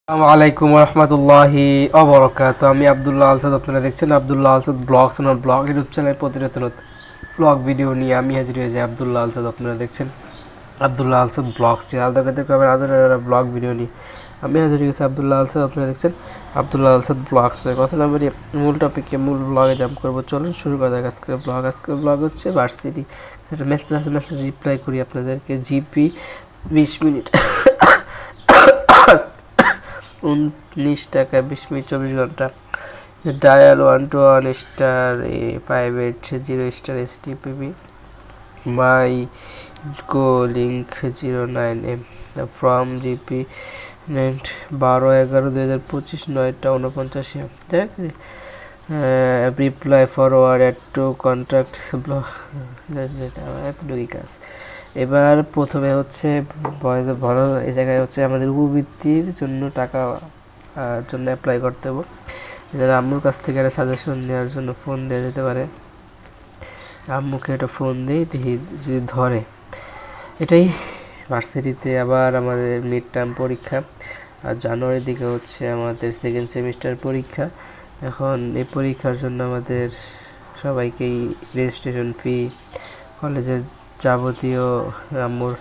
আসসালামু আলাইকুম রহমতুল্লাহি অবরকাত। আমি আবদুল্লাহ আলসাদ, আপনারা দেখছেন আবদুল্লাহ আলসাদ ব্লগস আমার ব্লগ ইউটিউব চ্যানেল প্রতিনিয়ত ব্লগ ভিডিও নিয়ে আমি হাজির হয়েছি। আবদুল্লাহ আলসাদ, আপনারা দেখছেন আবদুল্লাহ আলসাদ ব্লগস আলাদা করতে পারবেন আলাদা ব্লগ ভিডিও নিয়ে আমি হাজির হয়ে গেছি। আবদুল্লাহ আলসাদ, আপনারা দেখছেন আবদুল্লাহ আলসাদ ব্লগস। কথা না বলি মূল টপিকে মূল ব্লগে জাম্প করবো, চলুন শুরু করা যাক আজকের ব্লগ। আজকের ব্লগ হচ্ছে ভার্সিটি, সেটা মেসেজ আছে, মেসেজ রিপ্লাই করি আপনাদেরকে। জিপি 20 মিনিট 19 টাকা 20 মিনিট 24 ঘন্টা। Dial 121*580* my go link 09M from GP net 12/11/2025 9টা 49 দেখ। Reply forward add to contact block এতটুকুই কাজ। এবার প্রথমে হচ্ছে ভালো এই জায়গায় হচ্ছে আমাদের উপবৃত্তির জন্য টাকা জন্য অ্যাপ্লাই করতে হবে। এছাড়া আম্মুর কাছ থেকে একটা সাজেশন নেওয়ার জন্য ফোন দেওয়া যেতে পারে। আম্মুকে একটা ফোন দিই, দেখি যদি ধরে। এটাই ভার্সিটিতে আবার আমাদের মিড টার্ম পরীক্ষা, আর জানুয়ারির দিকে হচ্ছে আমাদের সেকেন্ড সেমিস্টার পরীক্ষা। এখন এই পরীক্ষার জন্য আমাদের সবাইকেই রেজিস্ট্রেশন ফি, কলেজের যাবতীয়, আম্মুর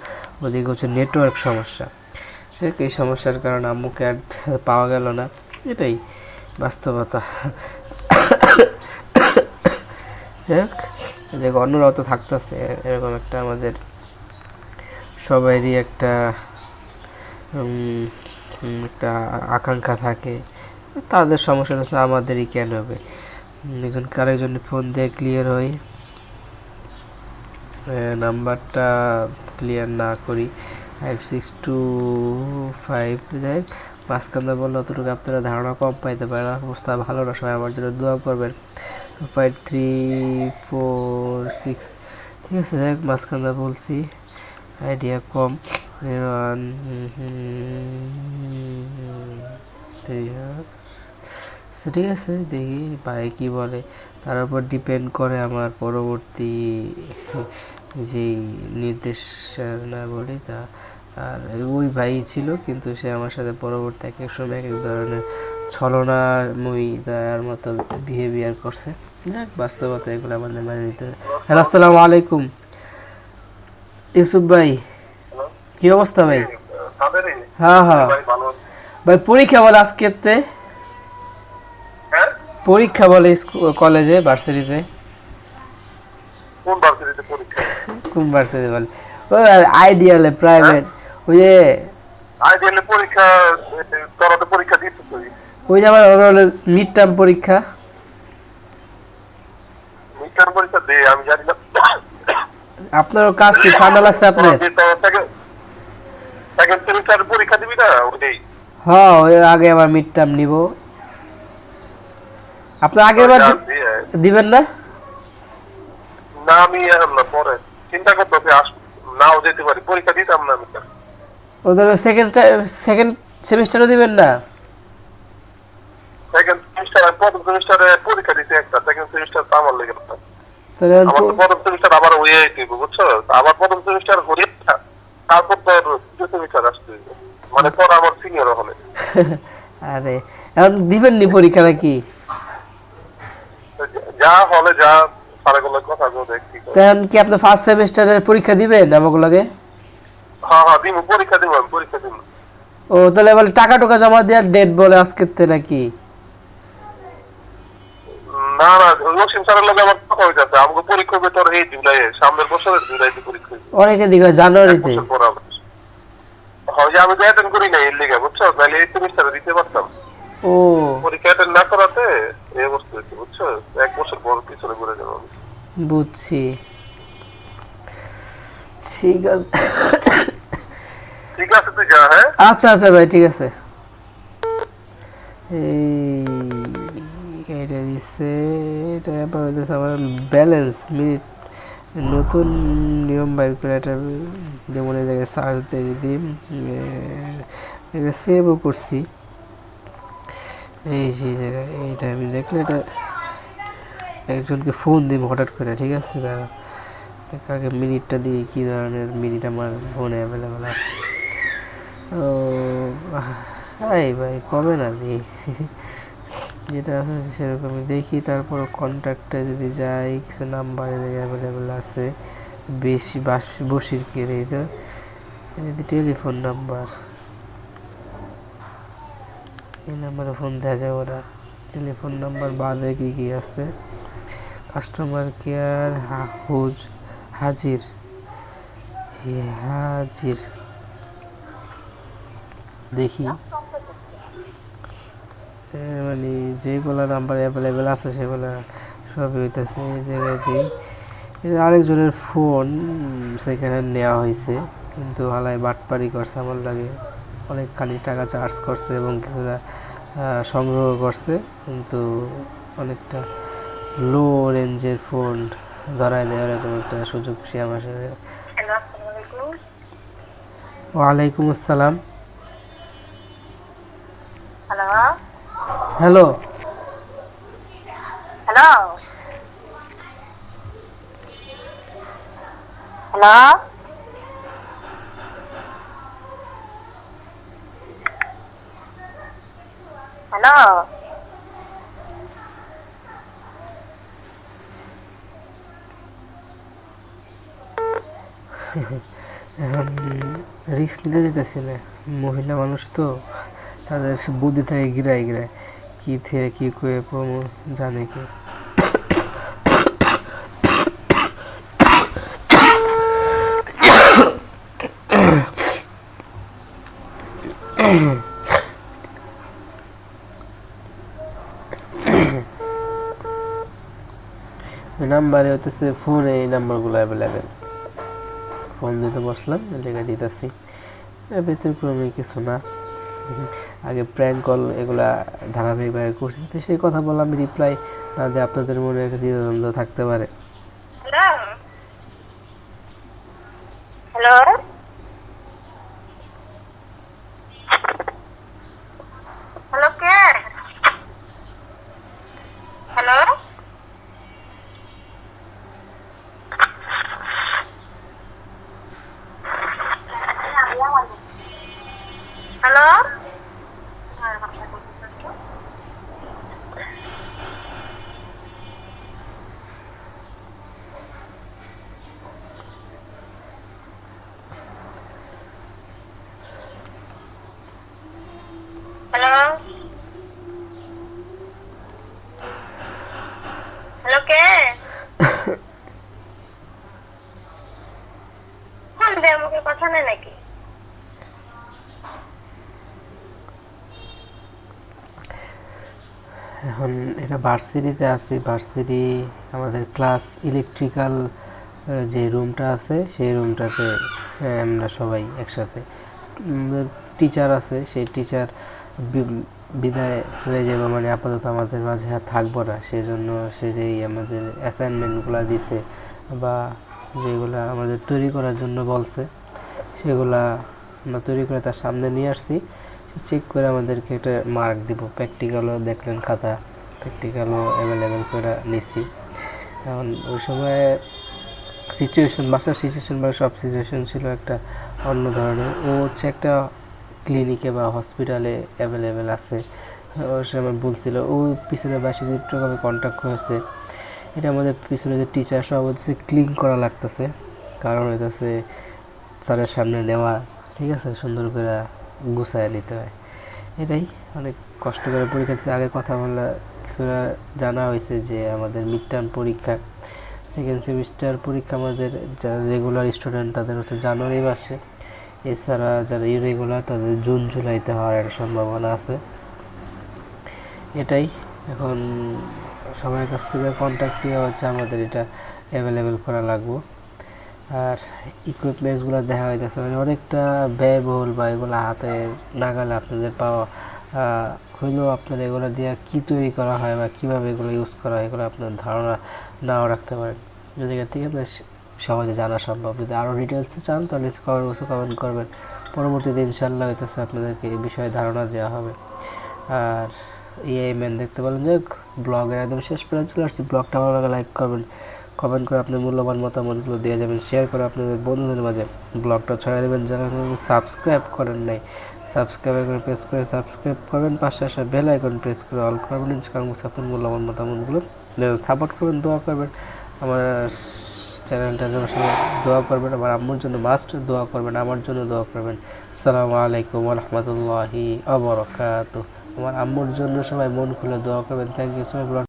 ওদিকে হচ্ছে নেটওয়ার্ক সমস্যা, সে এই সমস্যার কারণে আম্মুকে আর পাওয়া গেল না। এটাই বাস্তবতা। যাই হোক, যে অন্যরাও তো থাকতেছে, এরকম একটা আমাদের সবারই একটা একটা আকাঙ্ক্ষা থাকে, তাদের সমস্যা তো আমাদেরই কেন হবে। একজন আরেকজন ফোন দিয়ে ক্লিয়ার হই, নাম্বারটা ক্লিয়ার না করি 5625। যাই মাঝখানে বললে অতটুকু আপনারা ধারণা কম পাইতে পারেন। অবস্থা ভালো না, সবাই আমার জন্য দোয়া করবেন। 5346 ঠিক আছে। যাই হোক, মাঝখানে বলছি, আইডিয়া কম। 01 ঠিক আছে, দেখি ভাই কি বলে, তার উপর ডিপেন্ড করে আমার পরবর্তী যেই নির্দেশনা বলি তা। আর ওই ভাই ছিল, কিন্তু সে আমার সাথে পরবর্তী এক এক সময় এক এক ধরনের ছলনাময়ী তার মতো বিহেভিয়ার করছে। যাক, বাস্তবতা এগুলো আমাদের মানে নিতে হবে। হ্যালো, আসসালামু আলাইকুম ইউসুফ ভাই, কি অবস্থা ভাই? হ্যাঁ হ্যাঁ ভাই, পরীক্ষা বলে আজকেতে, পরীক্ষা বলে কলেজে ভার্সিটিতে। কোন ভার্সিটি বলে? ও আইডিয়ালে প্রাইভেট, ওই যে আইডিয়ালে পরীক্ষা তোরা তো পরীক্ষা দিচ্ছিস তুই। ওই যে আমার মিড টার্ম পরীক্ষা। মিড টার্ম পরীক্ষা দে, আমি জানি না। আপনার কাজ কি ঠান্ডা লাগছে আপনার? সেকেন্ড সেমিস্টার পরীক্ষা দিবি না ওইটাই? হ্যাঁ, ওই আগে আবার মিড টার্ম নিব। আপনার আগের বার দিবেন না? না, আমি এখন না, পরে চিন্তা করতেছি, নাও যেতে পারি, পরীক্ষা দিতাম না আমি। ওদের সেকেন্ড সেমিস্টারও দিবেন না? সেকেন্ড সেমিস্টার, প্রথম সেমিস্টারে পরীক্ষা দিতে একটা, সেকেন্ড সেমিস্টার তো আমার লেগে না। তাহলে আমার তো প্রথম সেমিস্টার আবার হয়ে দিব, বুঝছো? আবার প্রথম সেমিস্টার হয়ে তারপর তোর দ্বিতীয় সেমিস্টার আসতে, মানে তোর আমার সিনিয়র হলে। আরে এখন দিবেন নি পরীক্ষা নাকি? যা হলে যা সারাগুলো কথা দেখি। তখন কি আপনি ফার্স্ট সেমিস্টারের পরীক্ষা দিবেন আমাকে লাগে? হ্যাঁ হ্যাঁ দিব, পরীক্ষা দিব, আমি পরীক্ষা দিব। ও, তাহলে বলে টাকা টুকা জমা দেওয়ার ডেট বলে আজকেতে নাকি? না না, রসিম স্যারের লগে আমার কথা হইতাছে, আমাকে পরীক্ষা হবে তোর এই জুলাইয়ে, সামনের বছরের জুলাইতে পরীক্ষা হবে। অনেকে দিকে জানুয়ারিতে। হ্যাঁ, যে আমি তো অ্যাটেন্ড করি না এর লেগে, বুঝছো? নাহলে এই সেমিস্টারে দিতে পারতাম। ও, পরীক্ষা অ্যাটেন্ড না করাতে এই অবস্থা হয়েছে, বুঝছো? 1 বছর পর পিছনে ঘুরে যাবো আমি। বুঝছি, ঠিক আছে। ঠিক আছে, তুই যা। হ্যাঁ, আচ্ছা আচ্ছা ভাই, ঠিক আছে। এই এটা দিচ্ছে, এটা ব্যাপার হইতেছে আমার ব্যালেন্স মিনিট, নতুন নিয়ম বাইর করে একটা, যেমন এই জায়গায় সার্চ দিয়ে যদি এটা সেভও করছি, এই সেই জায়গায় এইটা আমি দেখলে এটা একজনকে ফোন দিব হঠাৎ করে, ঠিক আছে? দাঁড়া, আগে মিনিটটা দিয়ে কী ধরনের মিনিট আমার ফোনে অ্যাভেলেবেল আছে। ও এই ভাই কবে না দিই যেটা আছে সেরকমই দেখি। তারপর কন্ট্যাক্টে যদি যাই কিছু নাম্বার অ্যাভেলেবেল আছে বেশি বসির কে দিই তো যদি টেলিফোন নাম্বার এই নাম্বারে ফোন দেওয়া যাবে ওরা। টেলিফোন নাম্বার বাদে কী কী আছে? কাস্টমার কেয়ার হাজির হাজির দেখি মানে যেগুলো নাম্বার অ্যাভেলেবেল আছে সেগুলো সবই হইতেছে এই জায়গায় দিই। আরেকজনের ফোন সেখানে নেওয়া হয়েছে কিন্তু হালায় বাটপারি করছে আমার লাগে, অনেকখানি টাকা চার্জ করছে এবং কিছুটা সংগ্রহ করছে কিন্তু অনেকটা লো রেঞ্জের ফোন ধরায় দেওয়ার এরকম একটা সুযোগ সে আমার সাথে। ওয়ালাইকুম আসসালাম। Hello hello hello hello risk নিতে দিতেছি না, মহিলা মানুষ তো তাদের বুদ্ধি থাকে গিরায় গিরায় কী থেকে কী করে জানে কি। নাম্বারে হতেছে ফোনে এই নাম্বারগুলো অ্যাভেলেবেল, ফোন দিতে বসলাম লেগে দিতেছি, এর ব্যতিক্রমী কিছু না। আগে প্র্যাঙ্ক কল এগুলা ধারাবাহিকভাবে করছি তো সেই কথা বললাম, রিপ্লাই না দিয়ে আপনাদের মনে একটা দ্বিধাদ্বন্দ্ব থাকতে পারে। হ্যালো হ্যালো হ্যালো কে হ্যালো হ্যালো হ্যালো হ্যালো কে ফোন দিয়ে আমাকে কথা নেই নাকি? এখন এটা ভার্সিটিতে আছি, ভার্সিটি আমাদের ক্লাস ইলেকট্রিক্যাল যে রুমটা আছে সেই রুমটাতে আমরা সবাই একসাথে, টিচার আছে সেই টিচার বিদায় হয়ে যাবে মানে আপাতত আমাদের মাঝে আর থাকবো না, সেই জন্য সে যেই আমাদের অ্যাসাইনমেন্টগুলো দিছে বা যেগুলো আমাদের তৈরি করার জন্য বলছে সেগুলা আমরা তৈরি করে তার সামনে নিয়ে আসছি, চেক করে আমাদেরকে একটা মার্ক দিব। প্র্যাকটিক্যালও দেখলেন খাতা, প্র্যাকটিক্যালও অ্যাভেলেবেল করে নিছি। এখন ওই সময় সিচুয়েশন বাসার সিচুয়েশন বা সব সিচুয়েশন ছিল একটা অন্য ধরনের। ও হচ্ছে একটা ক্লিনিকে বা হসপিটালে অ্যাভেলেবেল আছে, ওর সময় বলছিল ও পিছনে বাসিকভাবে কন্ট্যাক্ট হয়েছে। এটা আমাদের পিছনে যে টিচার সব হচ্ছে ক্লিন করা লাগতেছে, কারণ হইতেছে স্যারের সামনে নেওয়া, ঠিক আছে, সুন্দর করে গুছায় নিতে হয়। এটাই অনেক কষ্ট করে পরীক্ষা দিচ্ছে। আগে কথা বলা কিছুটা জানা হয়েছে যে আমাদের মিড টার্ম পরীক্ষা, সেকেন্ড সেমিস্টার পরীক্ষা আমাদের যারা রেগুলার স্টুডেন্ট তাদের হচ্ছে জানুয়ারি মাসে, এছাড়া যারা ইরেগুলার তাদের জুন জুলাইতে হওয়ার একটা সম্ভাবনা আছে। এটাই এখন সবার কাছ থেকে কন্ট্যাক্ট নিয়ে হচ্ছে আমাদের এটা অ্যাভেলেবেল করা লাগবে। আর ইকুইপমেন্টসগুলো দেখা হইতেছে মানে অনেকটা ব্যয়বহুল বা এগুলো হাতে নাগালে আপনাদের পাওয়া হইলেও আপনারা এগুলো দিয়ে কী তৈরি করা হয় বা কীভাবে এগুলো ইউজ করা হয় এগুলো আপনার ধারণা নাও রাখতে পারেন, যে জায়গা থেকে আপনার সহজে জানা সম্ভব। যদি আরও ডিটেলসে চান তাহলে কমেন্ট করবেন, পরবর্তীতে ইনশাল্লাহ হইতেছে আপনাদেরকে এই বিষয়ে ধারণা দেওয়া হবে। আর ম্যান দেখতে পেলেন যে ব্লগের একদম শেষ পর্যন্ত চলে আসছি। ব্লগটা ভালো লাগে লাইক করবেন, কমেন্ট করে আপনার মূল্যবান মতামতগুলো দিয়ে যাবেন, শেয়ার করে আপনাদের বন্ধুদের মাঝে ব্লগটা ছড়িয়ে দেবেন। যারা সাবস্ক্রাইব করেন নাই সাবস্ক্রাইব করে প্রেস করে সাবস্ক্রাইব করবেন, পাশে আসা বেল আইকন প্রেস করে অল করবেন, কারণ আপনার মূল্যবান মতামতগুলো সাপোর্ট করবেন, দোয়া করবেন। আমার চ্যানেলটা যেন সবাই দোয়া করবেন, আমার আম্মুর জন্য মাস্ট দোয়া করবেন, আমার জন্য দোয়া করবেন। আসসালামু আলাইকুম ওয়া রাহমাতুল্লাহি ওয়া বারাকাতুহু। আমার আম্মুর জন্য সবাই মন খুলে দোয়া করবেন। Thank you so much.